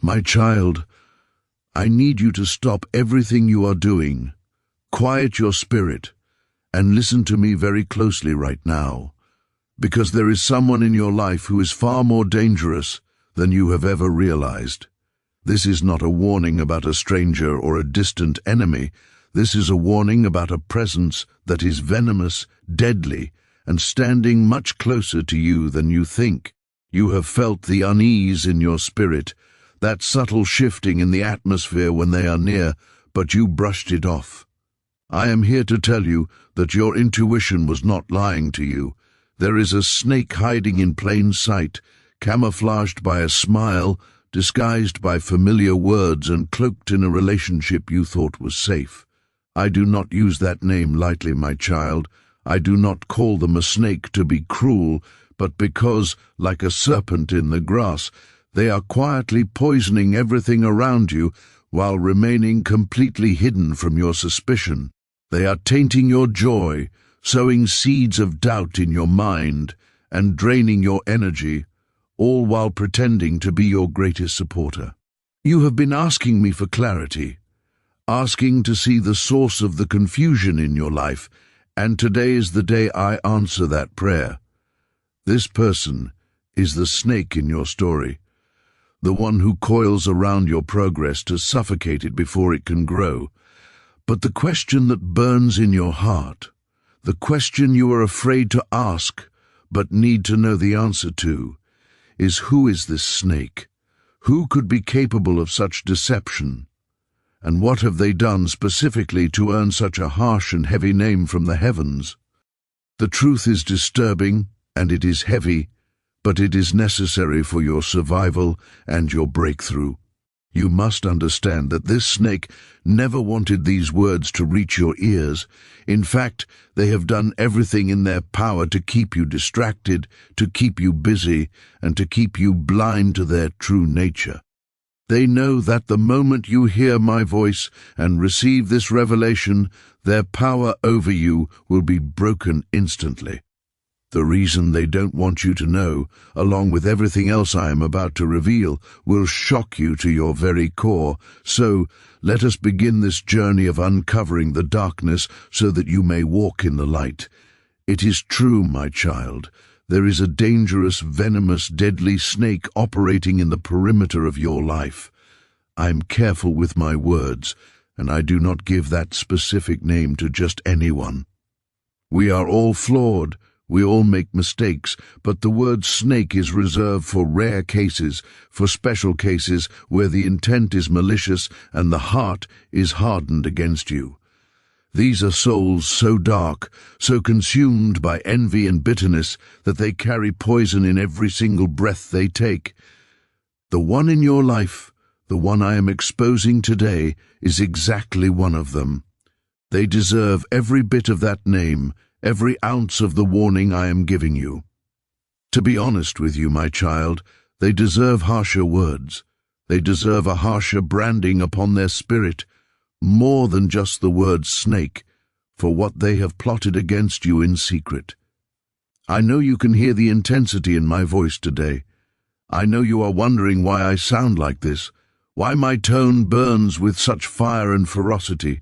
My child, I need you to stop everything you are doing, quiet your spirit, and listen to me very closely right now, because there is someone in your life who is far more dangerous than you have ever realized. This is not a warning about a stranger or a distant enemy. This is a warning about a presence that is venomous, deadly, and standing much closer to you than you think. You have felt the unease in your spirit, that subtle shifting in the atmosphere when they are near, but you brushed it off. I am here to tell you that your intuition was not lying to you. There is a snake hiding in plain sight, camouflaged by a smile, disguised by familiar words, and cloaked in a relationship you thought was safe. I do not use that name lightly, my child. I do not call them a snake to be cruel, but because, like a serpent in the grass, they are quietly poisoning everything around you while remaining completely hidden from your suspicion. They are tainting your joy, sowing seeds of doubt in your mind, and draining your energy, all while pretending to be your greatest supporter. You have been asking me for clarity, asking to see the source of the confusion in your life, and today is the day I answer that prayer. This person is the snake in your story, the one who coils around your progress to suffocate it before it can grow. But the question that burns in your heart, the question you are afraid to ask but need to know the answer to, is who is this snake? Who could be capable of such deception? And what have they done specifically to earn such a harsh and heavy name from the heavens? The truth is disturbing, and it is heavy, but it is necessary for your survival and your breakthrough. You must understand that this snake never wanted these words to reach your ears. In fact, they have done everything in their power to keep you distracted, to keep you busy, and to keep you blind to their true nature. They know that the moment you hear my voice and receive this revelation, their power over you will be broken instantly. The reason they don't want you to know, along with everything else I am about to reveal, will shock you to your very core. So, let us begin this journey of uncovering the darkness so that you may walk in the light. It is true, my child. There is a dangerous, venomous, deadly snake operating in the perimeter of your life. I am careful with my words, and I do not give that specific name to just anyone. We are all flawed. We all make mistakes, but the word snake is reserved for rare cases, for special cases where the intent is malicious and the heart is hardened against you. These are souls so dark, so consumed by envy and bitterness that they carry poison in every single breath they take. The one in your life, the one I am exposing today, is exactly one of them. They deserve every bit of that name, every ounce of the warning I am giving you. To be honest with you, my child, they deserve harsher words. They deserve a harsher branding upon their spirit, more than just the word snake, for what they have plotted against you in secret. I know you can hear the intensity in my voice today. I know you are wondering why I sound like this, why my tone burns with such fire and ferocity.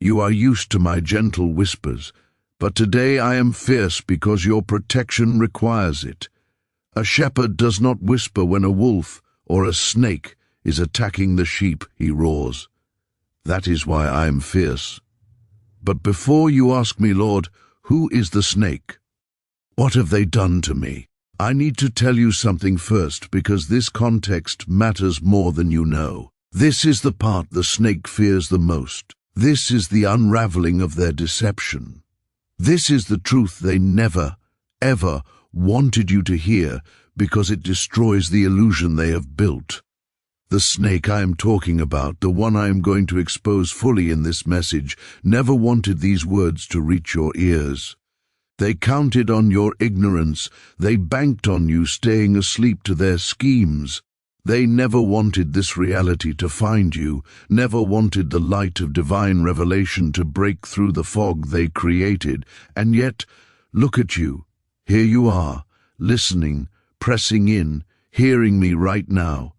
You are used to my gentle whispers, but today I am fierce because your protection requires it. A shepherd does not whisper when a wolf or a snake is attacking the sheep, he roars. That is why I am fierce. But before you ask me, Lord, who is the snake? What have they done to me? I need to tell you something first, because this context matters more than you know. This is the part the snake fears the most. This is the unraveling of their deception. This is the truth they never, ever wanted you to hear, because it destroys the illusion they have built. The snake I am talking about, the one I am going to expose fully in this message, never wanted these words to reach your ears. They counted on your ignorance. They banked on you staying asleep to their schemes. They never wanted this reality to find you, never wanted the light of divine revelation to break through the fog they created. And yet, look at you. Here you are, listening, pressing in, hearing me right now.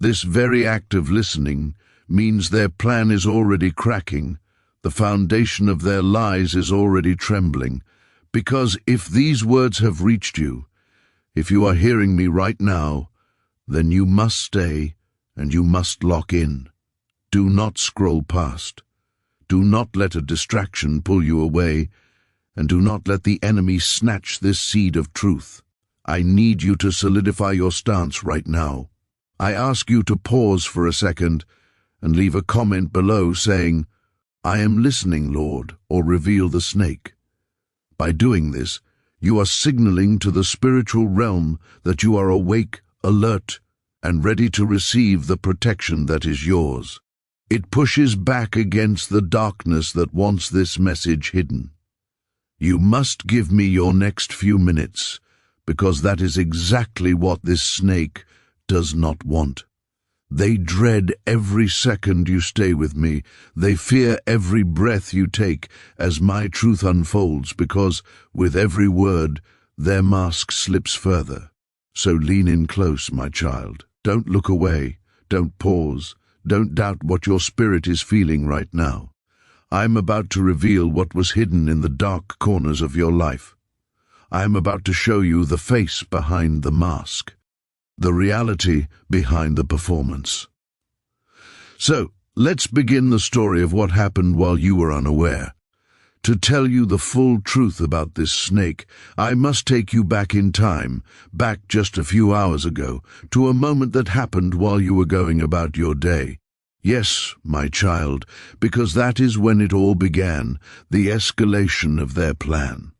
This very act of listening means their plan is already cracking, the foundation of their lies is already trembling, because if these words have reached you, if you are hearing me right now, then you must stay and you must lock in. Do not scroll past. Do not let a distraction pull you away, and do not let the enemy snatch this seed of truth. I need you to solidify your stance right now. I ask you to pause for a second and leave a comment below saying, "I am listening, Lord," or reveal the snake. By doing this, you are signaling to the spiritual realm that you are awake, alert, and ready to receive the protection that is yours. It pushes back against the darkness that wants this message hidden. You must give me your next few minutes, because that is exactly what this snake does not want. They dread every second you stay with me. They fear every breath you take as my truth unfolds, because with every word, their mask slips further. So lean in close, my child. Don't look away. Don't pause. Don't doubt what your spirit is feeling right now. I am about to reveal what was hidden in the dark corners of your life. I am about to show you the face behind the mask, the reality behind the performance. So, let's begin the story of what happened while you were unaware. To tell you the full truth about this snake, I must take you back in time, back just a few hours ago, to a moment that happened while you were going about your day. Yes, my child, because that is when it all began, the escalation of their plan.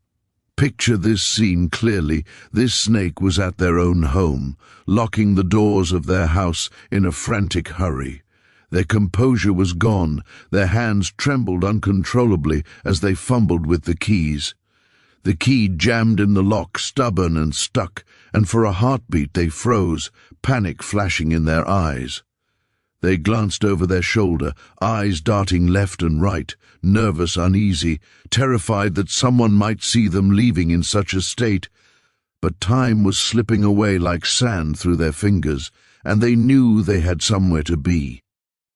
Picture this scene clearly. This snake was at their own home, locking the doors of their house in a frantic hurry. Their composure was gone. Their hands trembled uncontrollably as they fumbled with the keys. The key jammed in the lock, stubborn and stuck, and for a heartbeat they froze, panic flashing in their eyes. They glanced over their shoulder, eyes darting left and right, nervous, uneasy, terrified that someone might see them leaving in such a state. But time was slipping away like sand through their fingers, and they knew they had somewhere to be.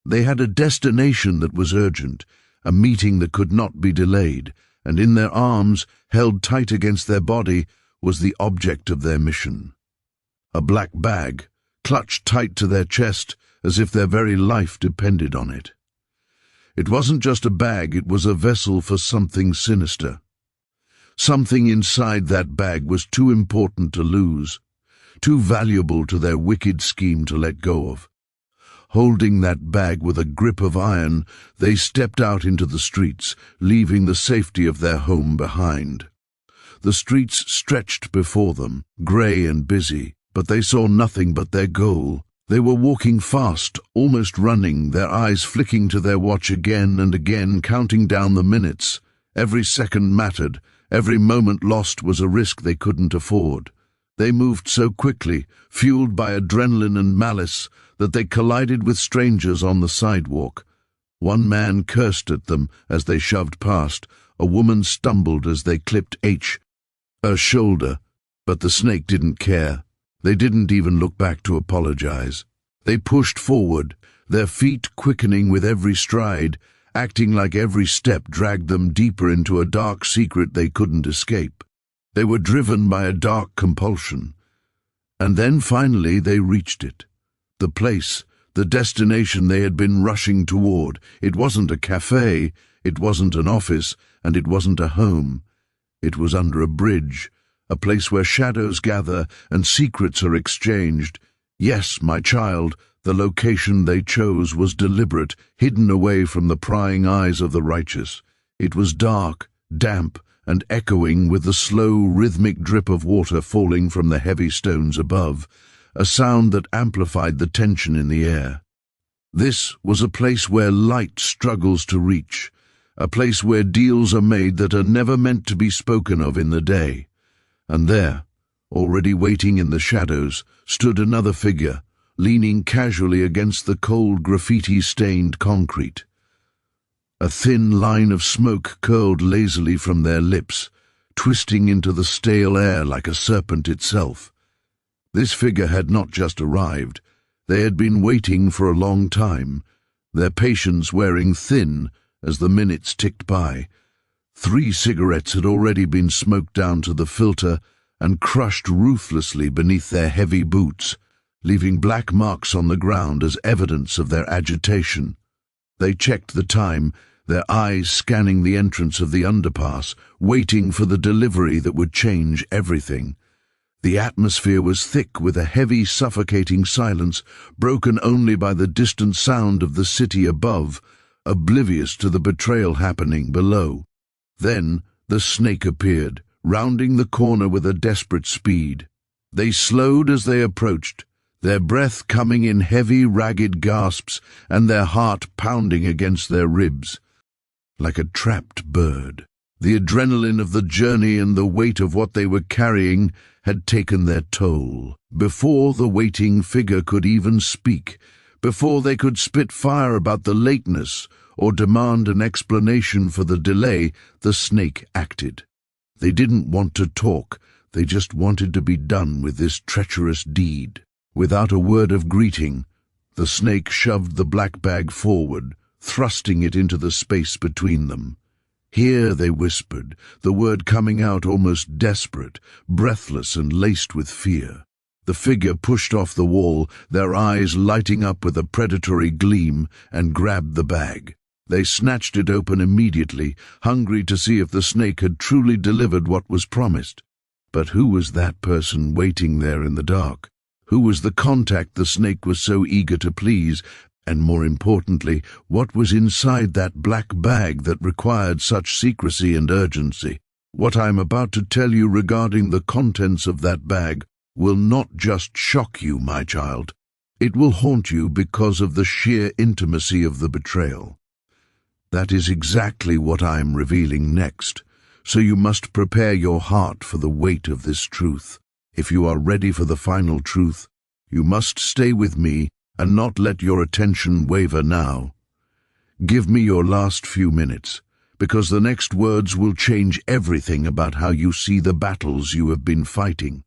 They had a destination that was urgent, a meeting that could not be delayed, and in their arms, held tight against their body, was the object of their mission. A black bag, clutched tight to their chest, as if their very life depended on it. It wasn't just a bag, it was a vessel for something sinister. Something inside that bag was too important to lose, too valuable to their wicked scheme to let go of. Holding that bag with a grip of iron, they stepped out into the streets, leaving the safety of their home behind. The streets stretched before them, grey and busy, but they saw nothing but their goal. They were walking fast, almost running, their eyes flicking to their watch again and again, counting down the minutes. Every second mattered. Every moment lost was a risk they couldn't afford. They moved so quickly, fueled by adrenaline and malice, that they collided with strangers on the sidewalk. One man cursed at them as they shoved past. A woman stumbled as they clipped her shoulder, but the snake didn't care. They didn't even look back to apologize. They pushed forward, their feet quickening with every stride, acting like every step dragged them deeper into a dark secret they couldn't escape. They were driven by a dark compulsion. And then finally they reached it. The place, the destination they had been rushing toward. It wasn't a cafe, it wasn't an office, and it wasn't a home. It was under a bridge, a place where shadows gather and secrets are exchanged. Yes, my child, the location they chose was deliberate, hidden away from the prying eyes of the righteous. It was dark, damp, and echoing with the slow, rhythmic drip of water falling from the heavy stones above, a sound that amplified the tension in the air. This was a place where light struggles to reach, a place where deals are made that are never meant to be spoken of in the day. And there, already waiting in the shadows, stood another figure, leaning casually against the cold graffiti-stained concrete. A thin line of smoke curled lazily from their lips, twisting into the stale air like a serpent itself. This figure had not just arrived. They had been waiting for a long time, their patience wearing thin as the minutes ticked by. 3 cigarettes had already been smoked down to the filter and crushed ruthlessly beneath their heavy boots, leaving black marks on the ground as evidence of their agitation. They checked the time, their eyes scanning the entrance of the underpass, waiting for the delivery that would change everything. The atmosphere was thick with a heavy, suffocating silence, broken only by the distant sound of the city above, oblivious to the betrayal happening below. Then the snake appeared, rounding the corner with a desperate speed. They slowed as they approached, their breath coming in heavy, ragged gasps and their heart pounding against their ribs. Like a trapped bird, the adrenaline of the journey and the weight of what they were carrying had taken their toll. Before the waiting figure could even speak, before they could spit fire about the lateness or demand an explanation for the delay, the snake acted. They didn't want to talk, they just wanted to be done with this treacherous deed. Without a word of greeting, the snake shoved the black bag forward, thrusting it into the space between them. "Here," they whispered, the word coming out almost desperate, breathless and laced with fear. The figure pushed off the wall, their eyes lighting up with a predatory gleam, and grabbed the bag. They snatched it open immediately, hungry to see if the snake had truly delivered what was promised. But who was that person waiting there in the dark? Who was the contact the snake was so eager to please? And more importantly, what was inside that black bag that required such secrecy and urgency? What I am about to tell you regarding the contents of that bag will not just shock you, my child. It will haunt you because of the sheer intimacy of the betrayal. That is exactly what I am revealing next, so you must prepare your heart for the weight of this truth. If you are ready for the final truth, you must stay with me and not let your attention waver now. Give me your last few minutes, because the next words will change everything about how you see the battles you have been fighting.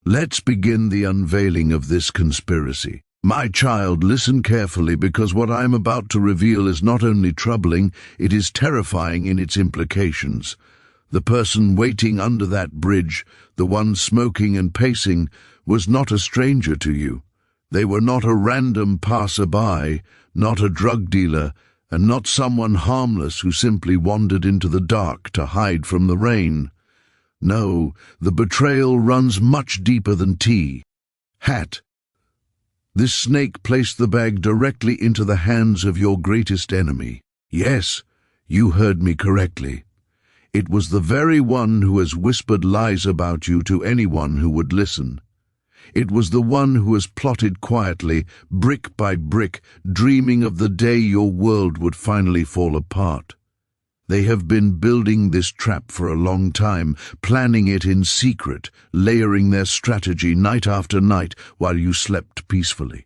Let's begin the unveiling of this conspiracy. My child, listen carefully, because what I am about to reveal is not only troubling, it is terrifying in its implications. The person waiting under that bridge, the one smoking and pacing, was not a stranger to you. They were not a random passerby, not a drug dealer, and not someone harmless who simply wandered into the dark to hide from the rain. No, the betrayal runs much deeper than tea. Hat. This snake placed the bag directly into the hands of your greatest enemy. Yes, you heard me correctly. It was the very one who has whispered lies about you to anyone who would listen. It was the one who has plotted quietly, brick by brick, dreaming of the day your world would finally fall apart. They have been building this trap for a long time, planning it in secret, layering their strategy night after night while you slept peacefully.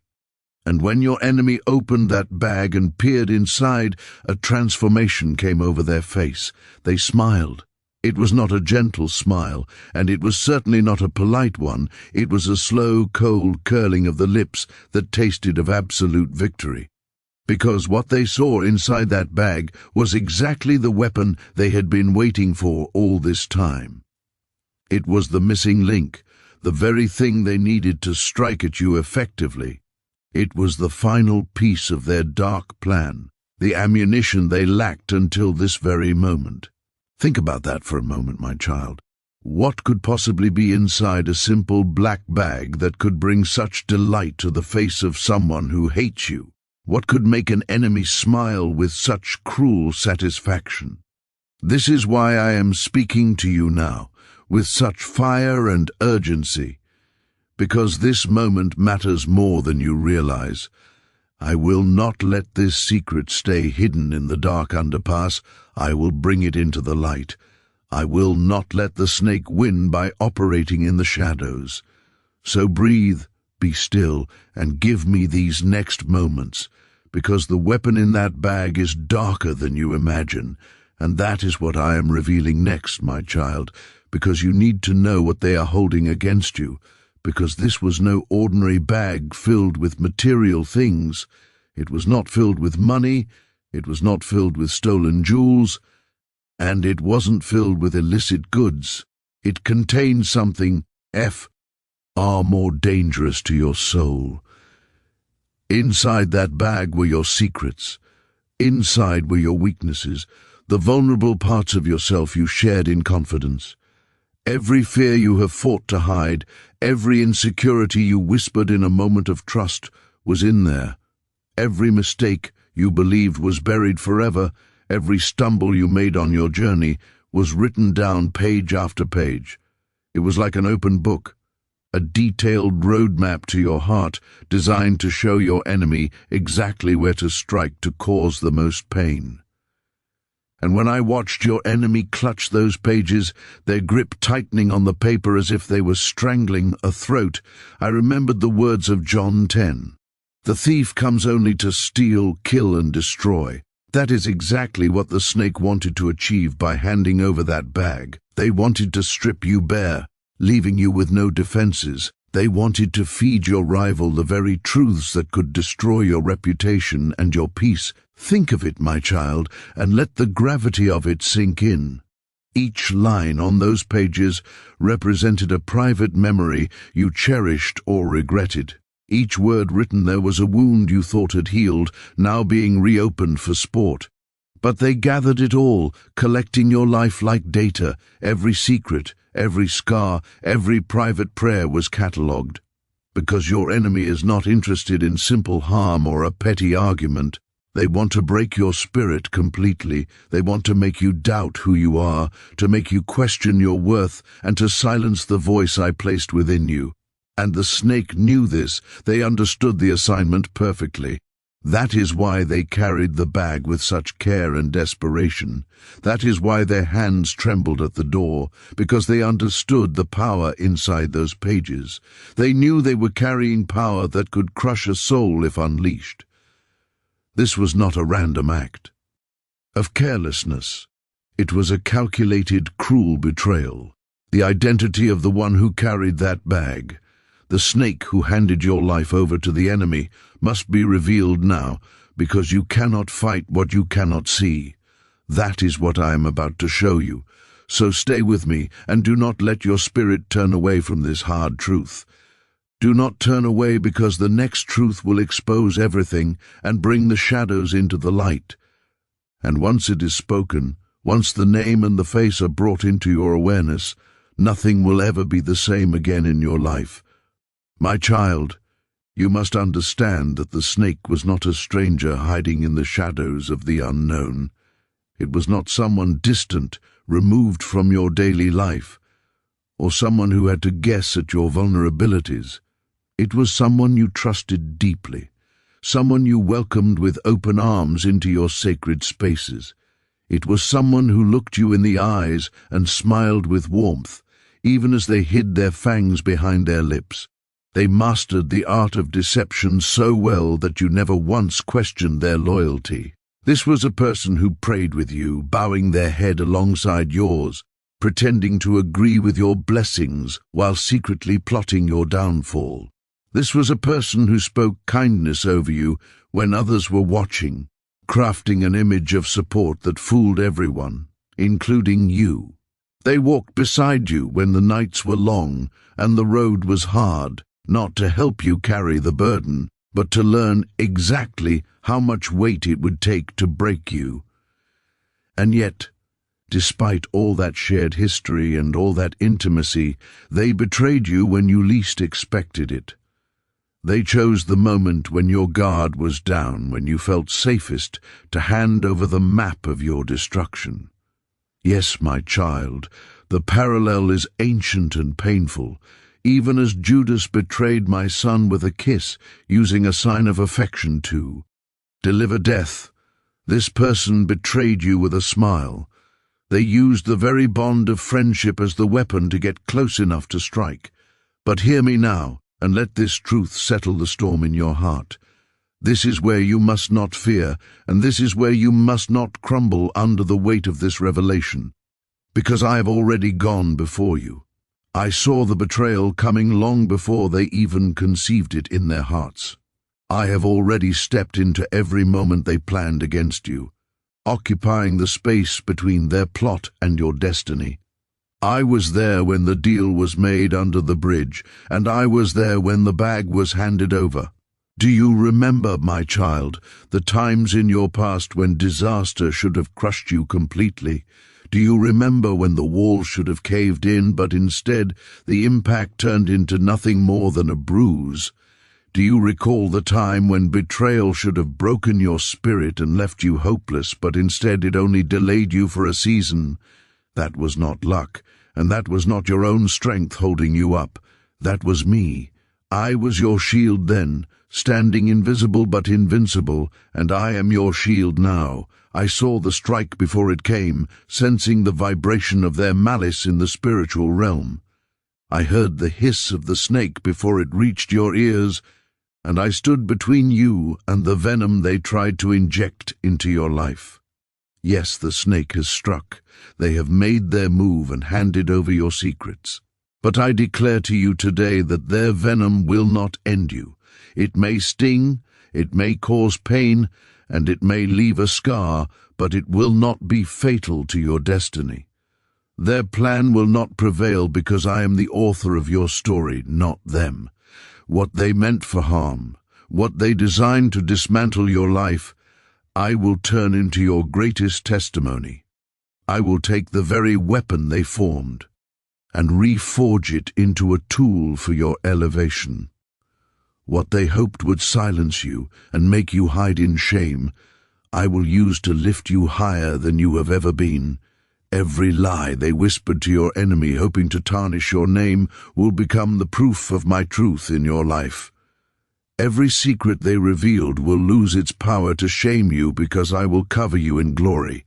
And when your enemy opened that bag and peered inside, a transformation came over their face. They smiled. It was not a gentle smile, and it was certainly not a polite one. It was a slow, cold curling of the lips that tasted of absolute victory. Because what they saw inside that bag was exactly the weapon they had been waiting for all this time. It was the missing link, the very thing they needed to strike at you effectively. It was the final piece of their dark plan, the ammunition they lacked until this very moment. Think about that for a moment, my child. What could possibly be inside a simple black bag that could bring such delight to the face of someone who hates you? What could make an enemy smile with such cruel satisfaction? This is why I am speaking to you now, with such fire and urgency, because this moment matters more than you realize. I will not let this secret stay hidden in the dark underpass. I will bring it into the light. I will not let the snake win by operating in the shadows. So breathe, be still, and give me these next moments, because the weapon in that bag is darker than you imagine, and that is what I am revealing next, my child, because you need to know what they are holding against you, because this was no ordinary bag filled with material things. It was not filled with money, it was not filled with stolen jewels, and it wasn't filled with illicit goods. It contained something far more dangerous to your soul. Inside that bag were your secrets. Inside were your weaknesses, the vulnerable parts of yourself you shared in confidence. Every fear you have fought to hide, every insecurity you whispered in a moment of trust was in there. Every mistake you believed was buried forever, every stumble you made on your journey was written down page after page. It was like an open book, a detailed roadmap to your heart, designed to show your enemy exactly where to strike to cause the most pain. And when I watched your enemy clutch those pages, their grip tightening on the paper as if they were strangling a throat, I remembered the words of John 10. The thief comes only to steal, kill, and destroy. That is exactly what the snake wanted to achieve by handing over that bag. They wanted to strip you bare, leaving you with no defenses. They wanted to feed your rival the very truths that could destroy your reputation and your peace. Think of it, my child, and let the gravity of it sink in. Each line on those pages represented a private memory you cherished or regretted. Each word written there was a wound you thought had healed, now being reopened for sport. But they gathered it all, collecting your life like data. Every secret, every scar, every private prayer was catalogued. Because your enemy is not interested in simple harm or a petty argument. They want to break your spirit completely. They want to make you doubt who you are, to make you question your worth, and to silence the voice I placed within you. And the snake knew this. They understood the assignment perfectly. That is why they carried the bag with such care and desperation. That is why their hands trembled at the door, because they understood the power inside those pages. They knew they were carrying power that could crush a soul if unleashed. This was not a random act of carelessness. It was a calculated, cruel betrayal. The identity of the one who carried that bag, the snake who handed your life over to the enemy, must be revealed now, because you cannot fight what you cannot see. That is what I am about to show you. So stay with me, and do not let your spirit turn away from this hard truth. Do not turn away, because the next truth will expose everything and bring the shadows into the light. And once it is spoken, once the name and the face are brought into your awareness, nothing will ever be the same again in your life. My child, you must understand that the snake was not a stranger hiding in the shadows of the unknown. It was not someone distant, removed from your daily life, or someone who had to guess at your vulnerabilities. It was someone you trusted deeply, someone you welcomed with open arms into your sacred spaces. It was someone who looked you in the eyes and smiled with warmth, even as they hid their fangs behind their lips. They mastered the art of deception so well that you never once questioned their loyalty. This was a person who prayed with you, bowing their head alongside yours, pretending to agree with your blessings while secretly plotting your downfall. This was a person who spoke kindness over you when others were watching, crafting an image of support that fooled everyone, including you. They walked beside you when the nights were long and the road was hard, not to help you carry the burden, but to learn exactly how much weight it would take to break you. And yet, despite all that shared history and all that intimacy, they betrayed you when you least expected it. They chose the moment when your guard was down, when you felt safest, to hand over the map of your destruction. Yes, my child, the parallel is ancient and painful, even as Judas betrayed my son with a kiss, using a sign of affection to deliver death. This person betrayed you with a smile. They used the very bond of friendship as the weapon to get close enough to strike. But hear me now, and let this truth settle the storm in your heart. This is where you must not fear, and this is where you must not crumble under the weight of this revelation, because I have already gone before you. I saw the betrayal coming long before they even conceived it in their hearts. I have already stepped into every moment they planned against you, occupying the space between their plot and your destiny. I was there when the deal was made under the bridge, and I was there when the bag was handed over. Do you remember, my child, the times in your past when disaster should have crushed you completely? Do you remember when the wall should have caved in, but instead the impact turned into nothing more than a bruise? Do you recall the time when betrayal should have broken your spirit and left you hopeless, but instead it only delayed you for a season? That was not luck, and that was not your own strength holding you up. That was me. I was your shield then, standing invisible but invincible, and I am your shield now. I saw the strike before it came, sensing the vibration of their malice in the spiritual realm. I heard the hiss of the snake before it reached your ears, and I stood between you and the venom they tried to inject into your life. Yes, the snake has struck. They have made their move and handed over your secrets. But I declare to you today that their venom will not end you. It may sting, it may cause pain, and it may leave a scar, but it will not be fatal to your destiny. Their plan will not prevail because I am the author of your story, not them. What they meant for harm, what they designed to dismantle your life, I will turn into your greatest testimony. I will take the very weapon they formed and reforge it into a tool for your elevation. What they hoped would silence you and make you hide in shame, I will use to lift you higher than you have ever been. Every lie they whispered to your enemy, hoping to tarnish your name, will become the proof of my truth in your life. Every secret they revealed will lose its power to shame you because I will cover you in glory.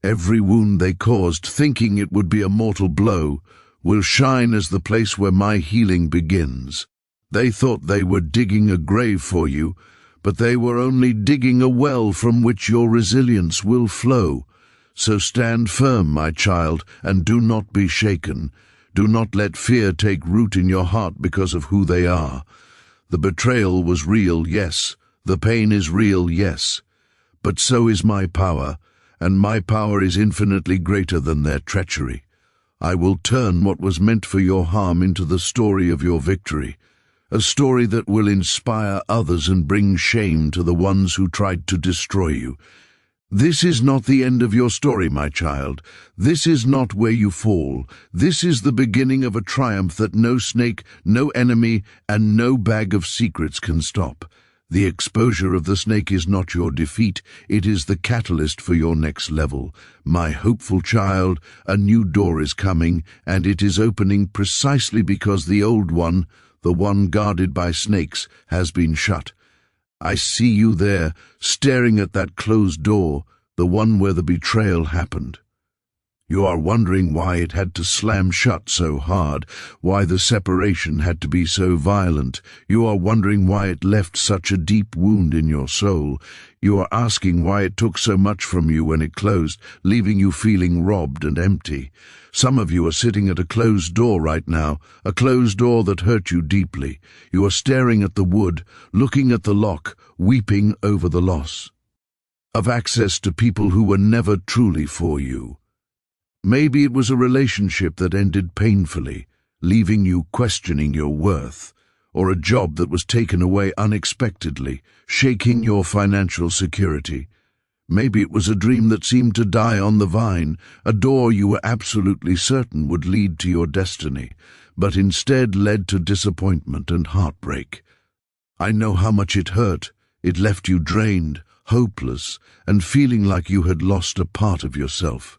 Every wound they caused, thinking it would be a mortal blow, will shine as the place where my healing begins. They thought they were digging a grave for you, but they were only digging a well from which your resilience will flow. So stand firm, my child, and do not be shaken. Do not let fear take root in your heart because of who they are. The betrayal was real, yes. The pain is real, yes. But so is my power, and my power is infinitely greater than their treachery. I will turn what was meant for your harm into the story of your victory, a story that will inspire others and bring shame to the ones who tried to destroy you. This is not the end of your story, my child. This is not where you fall. This is the beginning of a triumph that no snake, no enemy, and no bag of secrets can stop. The exposure of the snake is not your defeat. It is the catalyst for your next level. My hopeful child, a new door is coming, and it is opening precisely because the old one, the one guarded by snakes, has been shut. I see you there, staring at that closed door, the one where the betrayal happened. You are wondering why it had to slam shut so hard, why the separation had to be so violent. You are wondering why it left such a deep wound in your soul. You are asking why it took so much from you when it closed, leaving you feeling robbed and empty. Some of you are sitting at a closed door right now, a closed door that hurt you deeply. You are staring at the wood, looking at the lock, weeping over the loss of access to people who were never truly for you. Maybe it was a relationship that ended painfully, leaving you questioning your worth, or a job that was taken away unexpectedly, shaking your financial security. Maybe it was a dream that seemed to die on the vine, a door you were absolutely certain would lead to your destiny, but instead led to disappointment and heartbreak. I know how much it hurt. It left you drained, hopeless, and feeling like you had lost a part of yourself.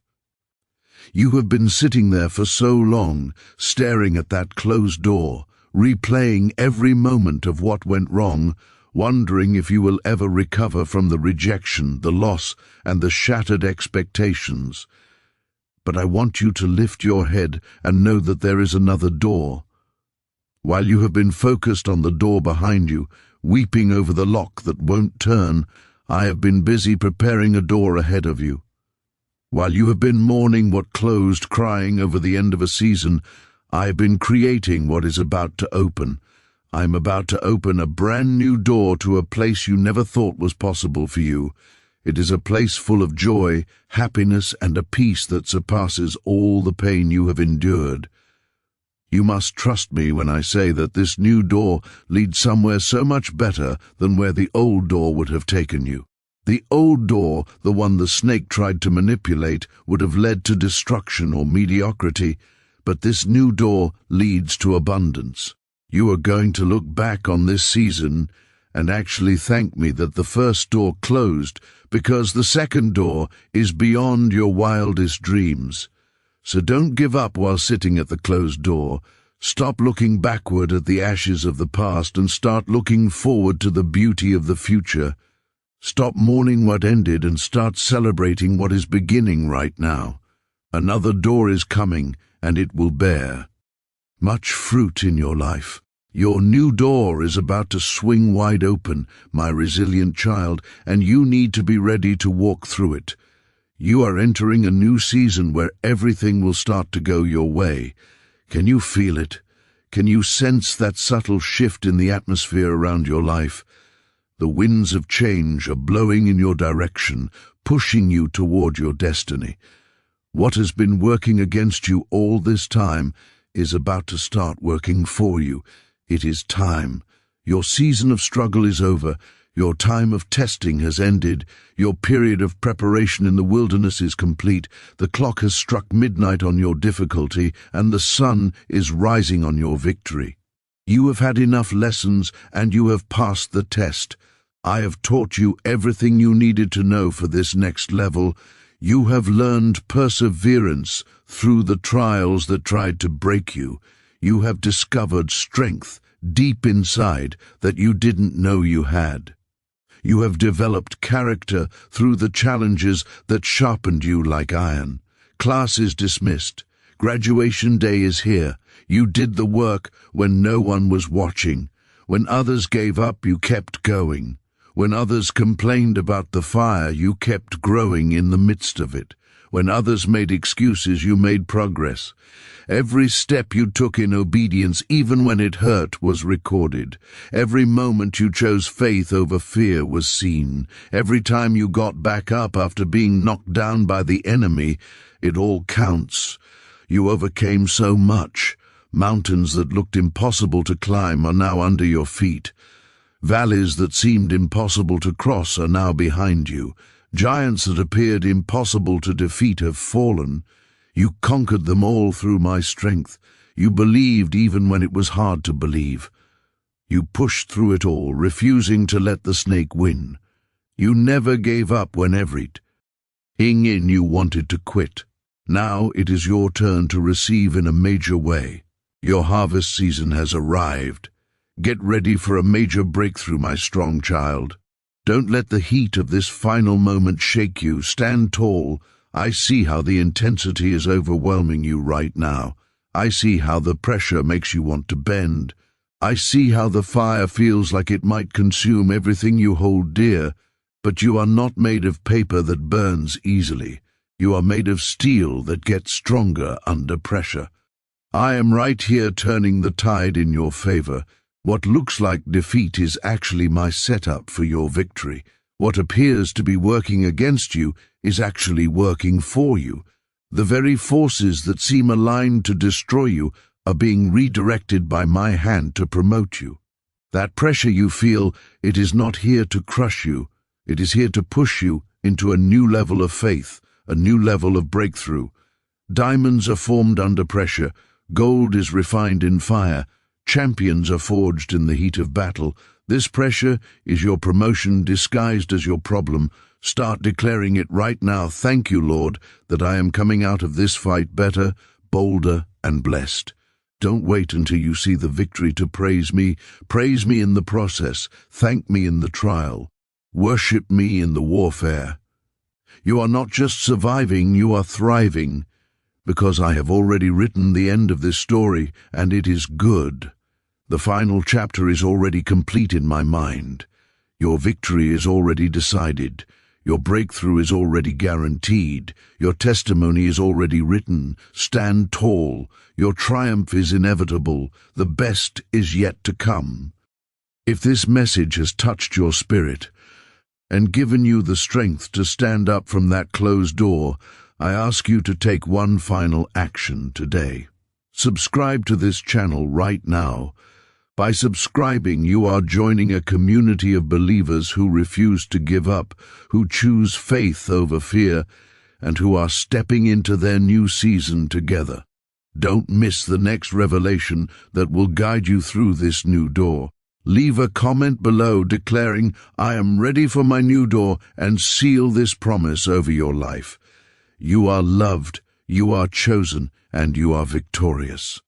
You have been sitting there for so long, staring at that closed door, replaying every moment of what went wrong, wondering if you will ever recover from the rejection, the loss, and the shattered expectations. But I want you to lift your head and know that there is another door. While you have been focused on the door behind you, weeping over the lock that won't turn, I have been busy preparing a door ahead of you. While you have been mourning what closed, crying over the end of a season, I've been creating what is about to open. I'm about to open a brand new door to a place you never thought was possible for you. It is a place full of joy, happiness, and a peace that surpasses all the pain you have endured. You must trust me when I say that this new door leads somewhere so much better than where the old door would have taken you. The old door, the one the snake tried to manipulate, would have led to destruction or mediocrity, but this new door leads to abundance. You are going to look back on this season and actually thank me that the first door closed, because the second door is beyond your wildest dreams. So don't give up while sitting at the closed door. Stop looking backward at the ashes of the past and start looking forward to the beauty of the future. Stop mourning what ended and start celebrating what is beginning right now. Another door is coming, and it will bear much fruit in your life. Your new door is about to swing wide open, my resilient child, and you need to be ready to walk through it. You are entering a new season where everything will start to go your way. Can you feel it? Can you sense that subtle shift in the atmosphere around your life? The winds of change are blowing in your direction, pushing you toward your destiny. What has been working against you all this time is about to start working for you. It is time. Your season of struggle is over. Your time of testing has ended. Your period of preparation in the wilderness is complete. The clock has struck midnight on your difficulty, and the sun is rising on your victory. You have had enough lessons, and you have passed the test. I have taught you everything you needed to know for this next level. You have learned perseverance through the trials that tried to break you. You have discovered strength deep inside that you didn't know you had. You have developed character through the challenges that sharpened you like iron. Class is dismissed. Graduation day is here. You did the work when no one was watching. When others gave up, you kept going. When others complained about the fire, you kept growing in the midst of it. When others made excuses, you made progress. Every step you took in obedience, even when it hurt, was recorded. Every moment you chose faith over fear was seen. Every time you got back up after being knocked down by the enemy, it all counts. You overcame so much. Mountains that looked impossible to climb are now under your feet. Valleys that seemed impossible to cross are now behind you. Giants that appeared impossible to defeat have fallen. You conquered them all through my strength. You believed even when it was hard to believe. You pushed through it all, refusing to let the snake win. You never gave up when everything in you wanted to quit. Now it is your turn to receive in a major way. Your harvest season has arrived. Get ready for a major breakthrough, my strong child. Don't let the heat of this final moment shake you. Stand tall. I see how the intensity is overwhelming you right now. I see how the pressure makes you want to bend. I see how the fire feels like it might consume everything you hold dear. But you are not made of paper that burns easily. You are made of steel that gets stronger under pressure. I am right here turning the tide in your favor. What looks like defeat is actually my setup for your victory. What appears to be working against you is actually working for you. The very forces that seem aligned to destroy you are being redirected by my hand to promote you. That pressure you feel, it is not here to crush you. It is here to push you into a new level of faith, a new level of breakthrough. Diamonds are formed under pressure. Gold is refined in fire. Champions are forged in the heat of battle. This pressure is your promotion disguised as your problem. Start declaring it right now. Thank you, Lord, that I am coming out of this fight better, bolder, and blessed. Don't wait until you see the victory to praise me. Praise me in the process. Thank me in the trial. Worship me in the warfare. You are not just surviving, you are thriving, because I have already written the end of this story, and it is good. The final chapter is already complete in my mind. Your victory is already decided. Your breakthrough is already guaranteed. Your testimony is already written. Stand tall. Your triumph is inevitable. The best is yet to come. If this message has touched your spirit and given you the strength to stand up from that closed door, I ask you to take one final action today. Subscribe to this channel right now. By subscribing, you are joining a community of believers who refuse to give up, who choose faith over fear, and who are stepping into their new season together. Don't miss the next revelation that will guide you through this new door. Leave a comment below declaring, "I am ready for my new door," and seal this promise over your life. You are loved, you are chosen, and you are victorious.